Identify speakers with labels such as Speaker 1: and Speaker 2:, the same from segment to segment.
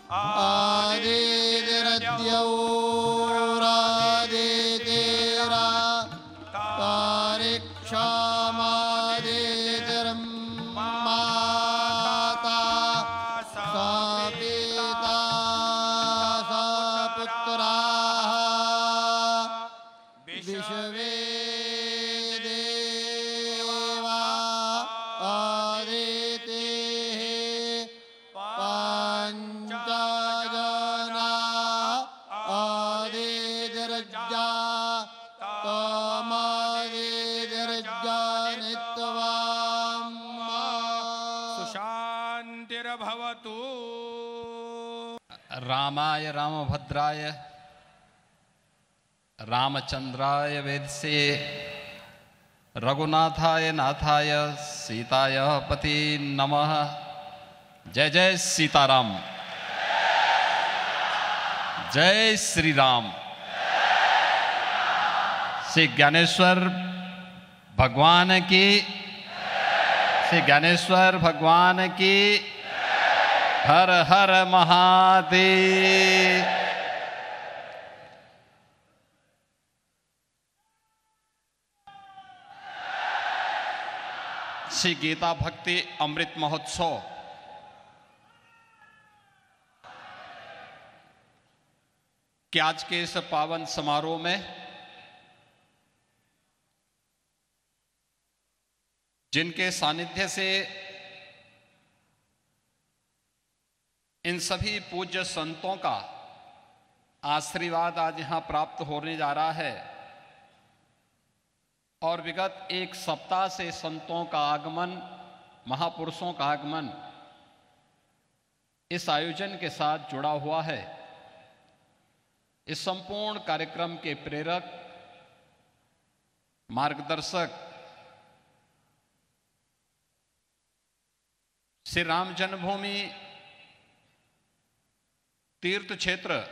Speaker 1: आदितिरद्यौरादितेरा तारिक्षामादितिरं माता सा पिता सा पुत्राः विश्वे देवा आदितिः पञ्चजना आदितिर्जा तमादितिर्जा नित्यवाम्
Speaker 2: सुशान्तिर्भवतु।
Speaker 3: रामाय रामभद्राय रामचंद्राय वेदसे रघुनाथाय नाथाय सीताय पति नमः। जय जय सीताराम, जय श्री राम। श्री ज्ञानेश्वर भगवान की, श्री ज्ञानेश्वर भगवान की। हर हर महादेव। श्री गीता भक्ति अमृत महोत्सव के आज के इस पावन समारोह में जिनके सानिध्य से इन सभी पूज्य संतों का आशीर्वाद आज यहां प्राप्त होने जा रहा है और विगत एक सप्ताह से संतों का आगमन, महापुरुषों का आगमन इस आयोजन के साथ जुड़ा हुआ है। इस संपूर्ण कार्यक्रम के प्रेरक, मार्गदर्शक श्री राम जन्मभूमि तीर्थ क्षेत्र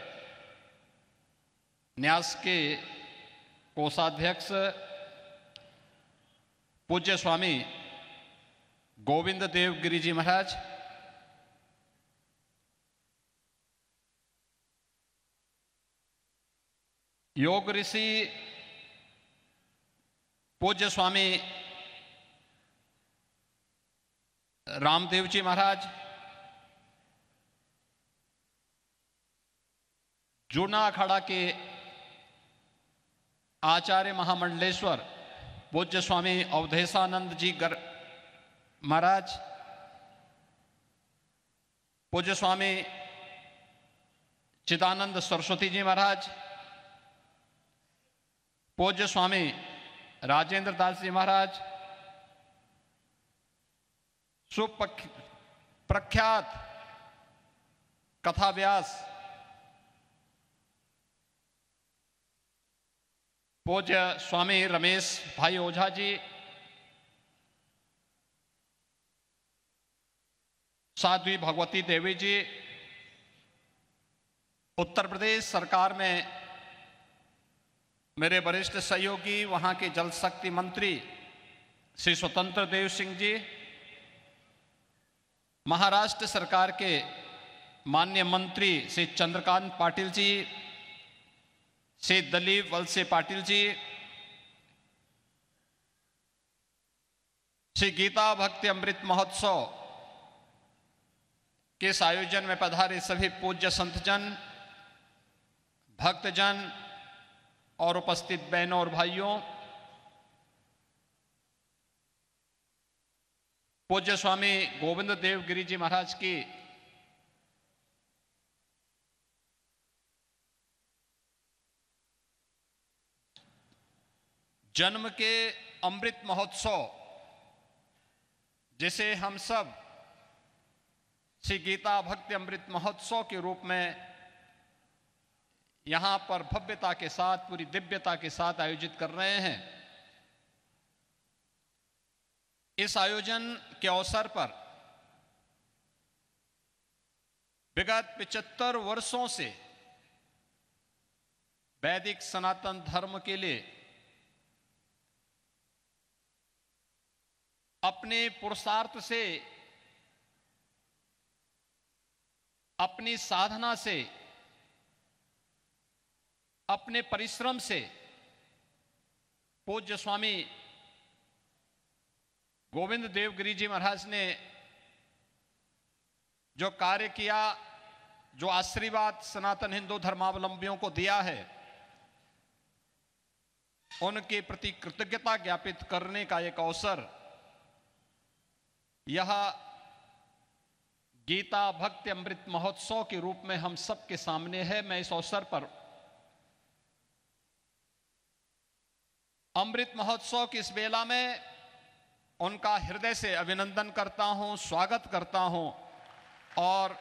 Speaker 3: न्यास के कोषाध्यक्ष पूज्य स्वामी गोविंद देव गिरी जी महाराज, योग ऋषि पूज्य स्वामी रामदेव जी महाराज, जूना अखाड़ा के आचार्य महामंडलेश्वर पूज्य स्वामी अवधेशानंद जी महाराज, पूज्य स्वामी चिदानंद सरस्वती जी महाराज, पूज्य स्वामी राजेंद्र दास जी महाराज, सुप्रख्यात कथा व्यास पूज्य स्वामी रमेश भाई ओझा जी, साध्वी भगवती देवी जी, उत्तर प्रदेश सरकार में मेरे वरिष्ठ सहयोगी वहां के जल शक्ति मंत्री श्री स्वतंत्र देव सिंह जी, महाराष्ट्र सरकार के माननीय मंत्री श्री चंद्रकांत पाटिल जी, श्री दिलीप वलसे पाटिल जी, श्री गीता भक्ति अमृत महोत्सव के इस आयोजन में पधारे सभी पूज्य संतजन, भक्तजन और उपस्थित बहनों और भाइयों, पूज्य स्वामी गोविंद देव गिरी जी महाराज की जन्म के अमृत महोत्सव, जिसे हम सब श्री गीता भक्ति अमृत महोत्सव के रूप में यहां पर भव्यता के साथ, पूरी दिव्यता के साथ आयोजित कर रहे हैं। इस आयोजन के अवसर पर विगत 75 वर्षों से वैदिक सनातन धर्म के लिए अपने पुरुषार्थ से अपनी साधना से, अपने परिश्रम से पूज्य स्वामी गोविंद देव गिरि जी महाराज ने जो कार्य किया, जो आशीर्वाद सनातन हिंदू धर्मावलंबियों को दिया है, उनके प्रति कृतज्ञता ज्ञापित करने का एक अवसर यह गीता भक्ति अमृत महोत्सव के रूप में हम सबके सामने है। मैं इस अवसर पर अमृत महोत्सव की इस बेला में उनका हृदय से अभिनंदन करता हूं, स्वागत करता हूं और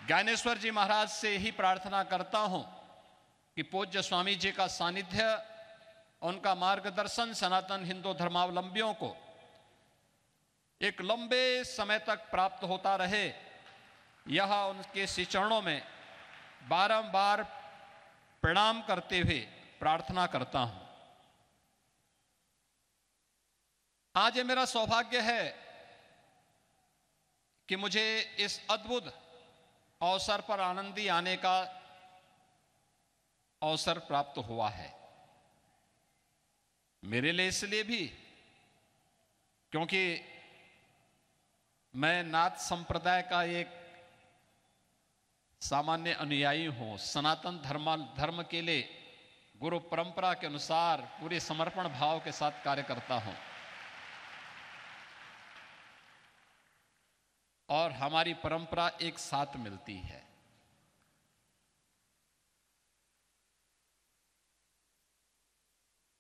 Speaker 3: ज्ञानेश्वर जी महाराज से ही प्रार्थना करता हूं कि पूज्य स्वामी जी का सानिध्य, उनका मार्गदर्शन सनातन हिंदू धर्मावलंबियों को एक लंबे समय तक प्राप्त होता रहे। यह उनके श्री चरणों में बारंबार प्रणाम करते हुए प्रार्थना करता हूं। आज ये मेरा सौभाग्य है कि मुझे इस अद्भुत अवसर पर आनंदी आने का अवसर प्राप्त हुआ है। मेरे लिए इसलिए भी क्योंकि मैं नाथ संप्रदाय का एक सामान्य अनुयायी हूं। सनातन धर्म के लिए गुरु परंपरा के अनुसार पूरे समर्पण भाव के साथ कार्य करता हूं और हमारी परंपरा एक साथ मिलती है।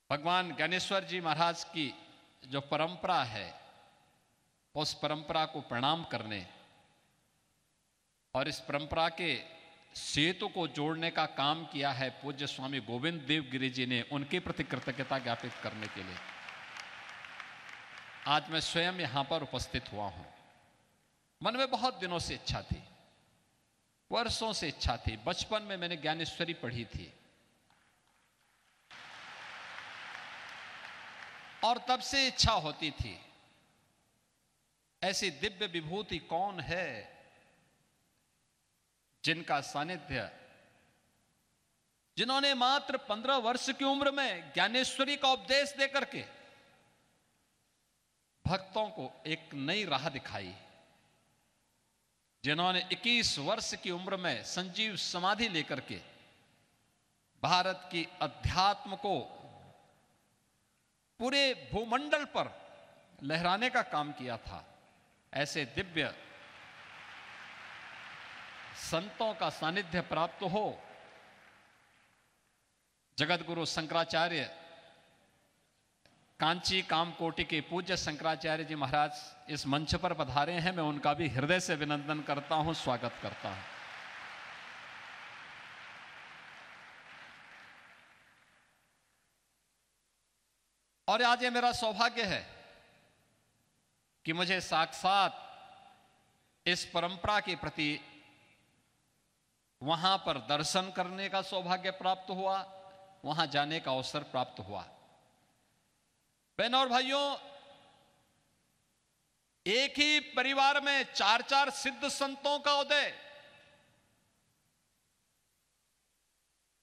Speaker 3: भगवान ज्ञानेश्वर जी महाराज की जो परंपरा है, उस परंपरा को प्रणाम करने और इस परंपरा के सेतु को जोड़ने का काम किया है पूज्य स्वामी गोविंद देव गिरि जी ने, उनके प्रति कृतज्ञता ज्ञापित करने के लिए आज मैं स्वयं यहां पर उपस्थित हुआ हूं। मन में बहुत दिनों से इच्छा थी, वर्षों से इच्छा थी। बचपन में मैंने ज्ञानेश्वरी पढ़ी थी और तब से इच्छा होती थी ऐसी दिव्य विभूति कौन है जिनका सानिध्य, जिन्होंने मात्र 15 वर्ष की उम्र में ज्ञानेश्वरी का उपदेश देकर के भक्तों को एक नई राह दिखाई, जिन्होंने 21 वर्ष की उम्र में संजीव समाधि लेकर के भारत की अध्यात्म को पूरे भूमंडल पर लहराने का काम किया था। ऐसे दिव्य संतों का सानिध्य प्राप्त हो। जगत गुरु शंकराचार्य, कांची कामकोटि के पूज्य शंकराचार्य जी महाराज इस मंच पर पधारे हैं। मैं उनका भी हृदय से अभिनंदन करता हूं, स्वागत करता हूं। और आज ये मेरा सौभाग्य है कि मुझे साक्षात इस परंपरा के प्रति वहां पर दर्शन करने का सौभाग्य प्राप्त हुआ, वहां जाने का अवसर प्राप्त हुआ। बहनों और भाइयों, एक ही परिवार में 4-4 सिद्ध संतों का उदय,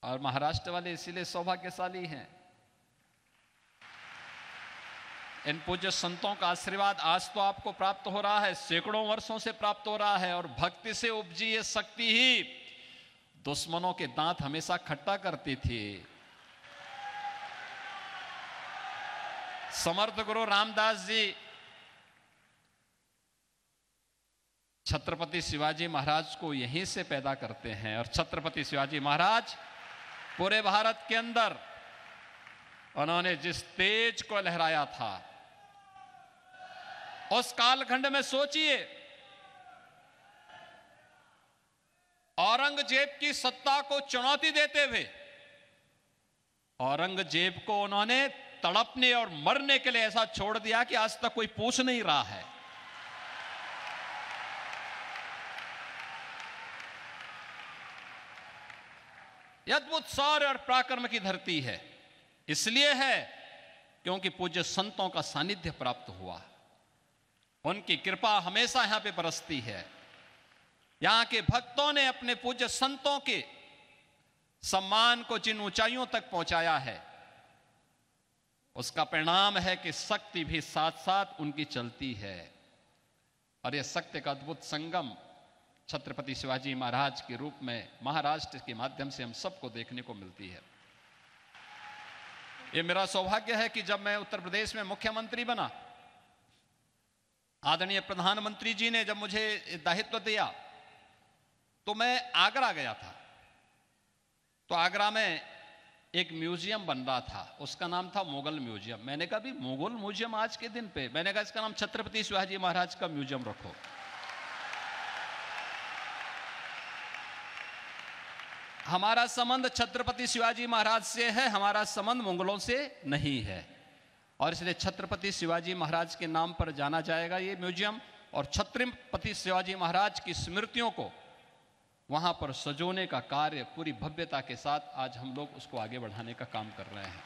Speaker 3: और महाराष्ट्र वाले इसीलिए सौभाग्यशाली हैं। इन पूज्य संतों का आशीर्वाद आज तो आपको प्राप्त हो रहा है, सैकड़ों वर्षों से प्राप्त हो रहा है। और भक्ति से उपजी ये शक्ति ही दुश्मनों के दांत हमेशा खट्टा करती थी। समर्थ गुरु रामदास जी छत्रपति शिवाजी महाराज को यहीं से पैदा करते हैं और छत्रपति शिवाजी महाराज पूरे भारत के अंदर उन्होंने जिस तेज को लहराया था, उस कालखंड में सोचिए, औरंगजेब की सत्ता को चुनौती देते हुए औरंगजेब को उन्होंने तड़पने और मरने के लिए ऐसा छोड़ दिया कि आज तक कोई पूछ नहीं रहा है। यह अद्भुत शौर्य और पराक्रम की धरती है। इसलिए है क्योंकि पूज्य संतों का सानिध्य प्राप्त हुआ, उनकी कृपा हमेशा यहां पे बरसती है। यहां के भक्तों ने अपने पूज्य संतों के सम्मान को जिन ऊंचाइयों तक पहुंचाया है, उसका परिणाम है कि शक्ति भी साथ साथ उनकी चलती है। और यह शक्ति का अद्भुत संगम छत्रपति शिवाजी महाराज के रूप में महाराष्ट्र के माध्यम से हम सबको देखने को मिलती है। यह मेरा सौभाग्य है कि जब मैं उत्तर प्रदेश में मुख्यमंत्री बना, आदरणीय प्रधानमंत्री जी ने जब मुझे दायित्व दिया तो मैं आगरा गया था। तो आगरा में एक म्यूजियम बन रहा था, उसका नाम था मुगल म्यूजियम। मैंने कहा भी मुगल म्यूजियम आज के दिन पे, मैंने कहा इसका नाम छत्रपति शिवाजी महाराज का म्यूजियम रखो। हमारा संबंध छत्रपति शिवाजी महाराज से है, हमारा संबंध मुगलों से नहीं है। और इसलिए छत्रपति शिवाजी महाराज के नाम पर जाना जाएगा ये म्यूजियम, और छत्रपति शिवाजी महाराज की स्मृतियों को वहां पर सजोने का कार्य पूरी भव्यता के साथ आज हम लोग उसको आगे बढ़ाने का काम कर रहे हैं।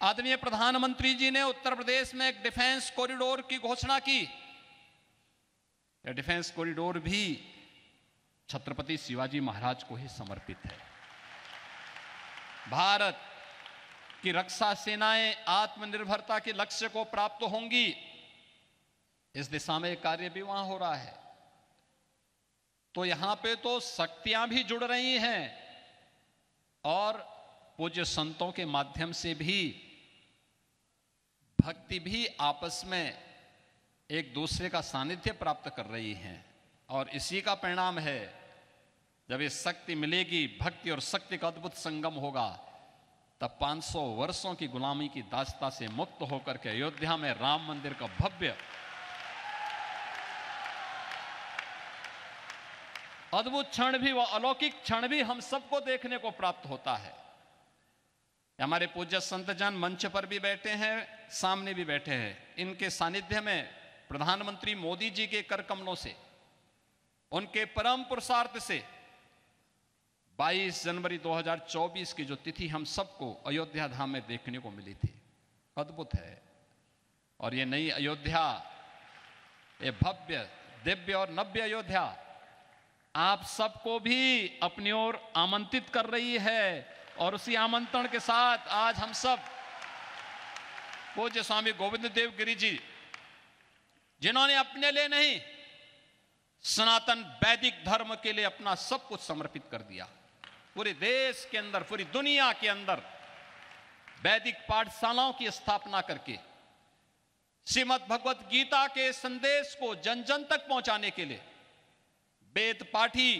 Speaker 3: आदरणीय प्रधानमंत्री जी ने उत्तर प्रदेश में एक डिफेंस कॉरिडोर की घोषणा की। यह डिफेंस कॉरिडोर भी छत्रपति शिवाजी महाराज को ही समर्पित है। भारत की रक्षा सेनाएं आत्मनिर्भरता के लक्ष्य को प्राप्त होंगी, इस दिशा में कार्य भी वहां हो रहा है। तो यहां पे तो शक्तियां भी जुड़ रही हैं और पूज्य संतों के माध्यम से भी भक्ति भी आपस में एक दूसरे का सानिध्य प्राप्त कर रही हैं। और इसी का परिणाम है, जब ये शक्ति मिलेगी, भक्ति और शक्ति का अद्भुत संगम होगा, तब 500 वर्षों की गुलामी की दास्ता से मुक्त होकर के अयोध्या में राम मंदिर का भव्य अद्भुत क्षण भी, वह अलौकिक क्षण भी हम सबको देखने को प्राप्त होता है। हमारे पूज्य संतजन मंच पर भी बैठे हैं, सामने भी बैठे हैं। इनके सानिध्य में प्रधानमंत्री मोदी जी के कर कमलों से, उनके परम पुरुषार्थ से 22 जनवरी 2024 की जो तिथि हम सबको अयोध्या धाम में देखने को मिली थी, अद्भुत है। और ये नई अयोध्या, ये भव्य दिव्य और नव्य अयोध्या आप सबको भी अपनी ओर आमंत्रित कर रही है। और उसी आमंत्रण के साथ आज हम सब पूज्य स्वामी गोविंद देव गिरि जी, जिन्होंने अपने लिए नहीं, सनातन वैदिक धर्म के लिए अपना सब कुछ समर्पित कर दिया, पूरे देश के अंदर, पूरी दुनिया के अंदर वैदिक पाठशालाओं की स्थापना करके श्रीमद् भगवत गीता के संदेश को जन जन तक पहुंचाने के लिए वेद पाठी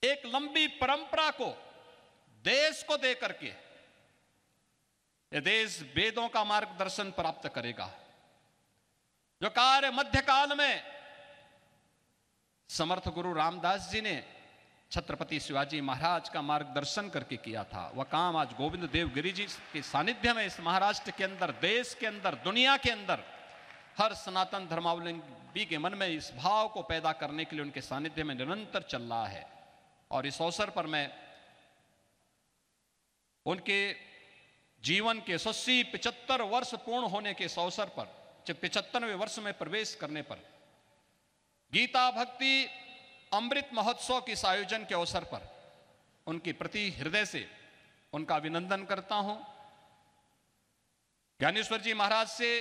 Speaker 3: एक लंबी परंपरा को देश को दे करके यह देश वेदों का मार्गदर्शन प्राप्त करेगा। जो कार्य मध्यकाल में समर्थ गुरु रामदास जी ने छत्रपति शिवाजी महाराज का मार्गदर्शन करके किया था, वह काम आज गोविंद देव गिरि जी के सानिध्य में इस महाराष्ट्र के अंदर, देश के अंदर, दुनिया के अंदर हर सनातन धर्मावलंबी के मन में इस भाव को पैदा करने के लिए उनके सानिध्य में निरंतर चल रहा है। और इस अवसर पर मैं उनके जीवन के 75 वर्ष पूर्ण होने के इस अवसर पर, 75वें वर्ष में प्रवेश करने पर, गीता भक्ति अमृत महोत्सव के इस आयोजन के अवसर पर उनके प्रति हृदय से उनका अभिनंदन करता हूं। ज्ञानेश्वर जी महाराज से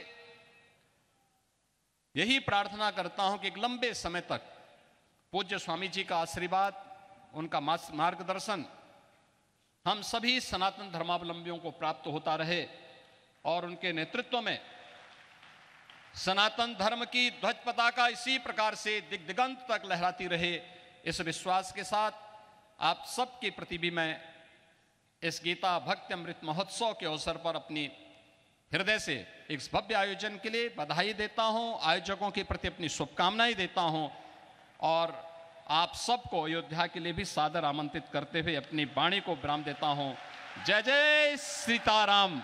Speaker 3: यही प्रार्थना करता हूं कि एक लंबे समय तक पूज्य स्वामी जी का आशीर्वाद, उनका मार्गदर्शन हम सभी सनातन धर्मावलंबियों को प्राप्त होता रहे और उनके नेतृत्व में सनातन धर्म की ध्वज पताका इसी प्रकार से दिग्दिगंत तक लहराती रहे। इस विश्वास के साथ आप सबके प्रति भी मैं इस गीता भक्ति अमृत महोत्सव के अवसर पर अपनी हृदय से इस भव्य आयोजन के लिए बधाई देता हूं, आयोजकों के प्रति अपनी शुभकामनाएं देता हूं और आप सबको अयोध्या के लिए भी सादर आमंत्रित करते हुए अपनी वाणी को विराम देता हूं। जय जय सीताराम।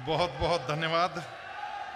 Speaker 2: बहुत बहुत धन्यवाद।